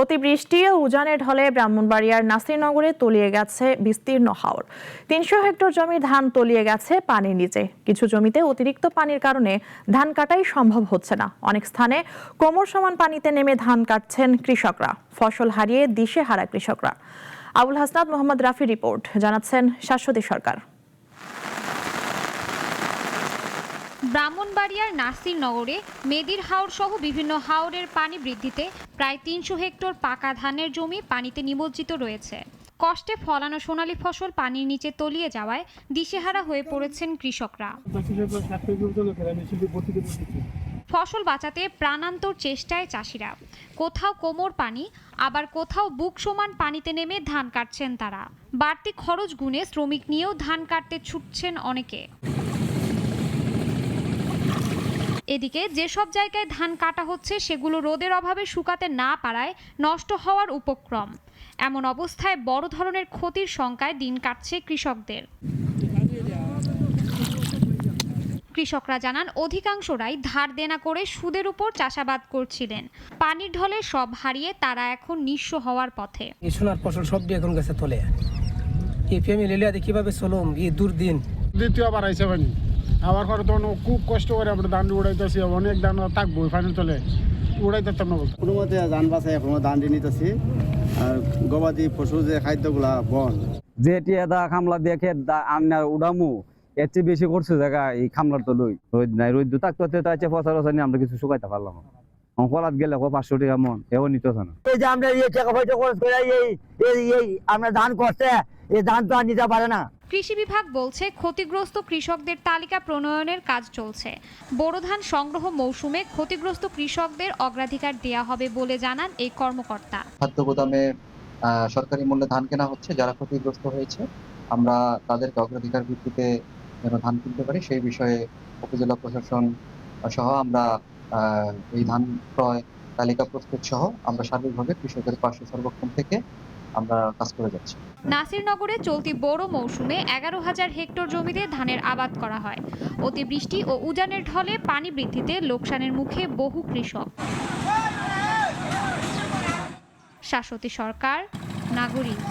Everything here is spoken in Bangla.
অতিবৃষ্টি ও উজানের ঢলে ব্রাহ্মণবাড়িয়ার নাসিরনগরে তলিয়ে গেছে বিস্তীর্ণ হাওর। ৩০০ হেক্টর জমি ধান তলিয়ে গেছে পানির নিচে। কিছু জমিতে অতিরিক্ত পানির কারণে ধান কাটাই সম্ভব হচ্ছে না। অনেক স্থানে কোমর সমান পানিতে নেমে ধান কাটছেন কৃষকরা। ফসল হারিয়ে দিশেহারা কৃষকরা। আবুল হাসনাত মোহাম্মদ রাফি রিপোর্ট, জানাচ্ছেন শাশ্বতী সরকার। ব্রাহ্মণবাড়িয়ার নাসিরনগরে মেদির হাওর সহ বিভিন্ন হাওরের পানি বৃদ্ধিতে প্রায় ৩০০ হেক্টর পাকা ধানের জমি পানিতে নিমজ্জিত রয়েছে। কষ্টে ফলানো সোনালী ফসল পানির নিচে তলিয়ে যাওয়ায় দিশেহারা হয়ে পড়েছেন কৃষকরা। ফসল বাঁচাতে প্রাণান্তর চেষ্টায় চাষিরা। কোথাও কোমর পানি, আবার কোথাও বুক সমান পানিতে নেমে ধান কাটছেন তারা। বাড়তি খরচ গুনে শ্রমিক নিয়েও ধান কাটতে ছুটছেন অনেকে। এদিকে যেসব জায়গায় ধান কাটা হচ্ছে সেগুলো রোদের অভাবে শুকাতে না পারায় নষ্ট হওয়ার উপক্রম। এমন অবস্থায় বড় ধরনের ক্ষতির শঙ্কায় দিন কাটছে কৃষকদের। কৃষকরা জানান, অধিকাংশরাই ধার দেনা করে সুদের উপর চাষাবাদ করছিলেন। পানির ঢলে সব হারিয়ে তারা এখন নিঃস্ব হওয়ার পথে। সোনার ফসল সব দিয়ে এখন গেছে তোলে। এই ফ্যামিলি লিয়ে কিভাবে চলুম এই দুর্দিন। দ্বিতীয়বার আইসে পানি আবার পরে তখন খুব কষ্ট করে আমরা ধান উড়াইতেছি। অনেক ধান থাকবো পানি চলে উড়াইতেতাম না বলতে। কোনো মতে ধান বাঁচাই এখনো ধান দিয়ে নিতেছি। আর গবাদি পশু যে খাদ্যগুলা বন যে টিয়া খামলা দিয়ে খেত আন্নার উড়ামু এর চেয়ে বেশি করছে জায়গা এই খামলার তো লই রোদ নাই। রোদ থাকতে হচ্ছে ফসল আমরা কিছু শুকাইতে পারলাম। কলাত গেলে 500 টাকা মন এও নিতেছে না। এই যে আমরা টাকা পয়সা খরচ করে এই আমরা ধান করছে, এই ধান তো আর নিতে পারে না। কৃষি বিভাগ বলছে ক্ষতিগ্রস্ত কৃষকদের তালিকা প্রণয়নের কাজ চলছে। বোরো ধান সংগ্রহ মৌসুমে ক্ষতিগ্রস্ত কৃষকদের অগ্রাধিকার দেয়া হবে বলে জানান এই কর্মকর্তা। খাদ্য গোদামে সরকারি মূল্যে ধান কেনা হচ্ছে। যারা ক্ষতিগ্রস্ত হয়েছে আমরা তাদেরকে অগ্রাধিকার ভিত্তিতে যেন ধান কিনতে পারি সেই বিষয়ে উপজেলা প্রশাসন সহ আমরা এই ধান ক্রয় তালিকা প্রস্তুত সহ আমরা সার্বিকভাবে কৃষকের পাশে সর্বক্ষণ থেকে আমরা কাজ করে যাচ্ছি। নাসিরনগরে চলতি বোরো মৌসুমে 11,000 হেক্টর জমিতে ধানের আবাদ করা হয়। অতিবৃষ্টি ও উজানের ঢলে পানি বৃদ্ধিতে লোকসানের মুখে বহু কৃষক। শাশ্বতী সরকার, নাগরিক।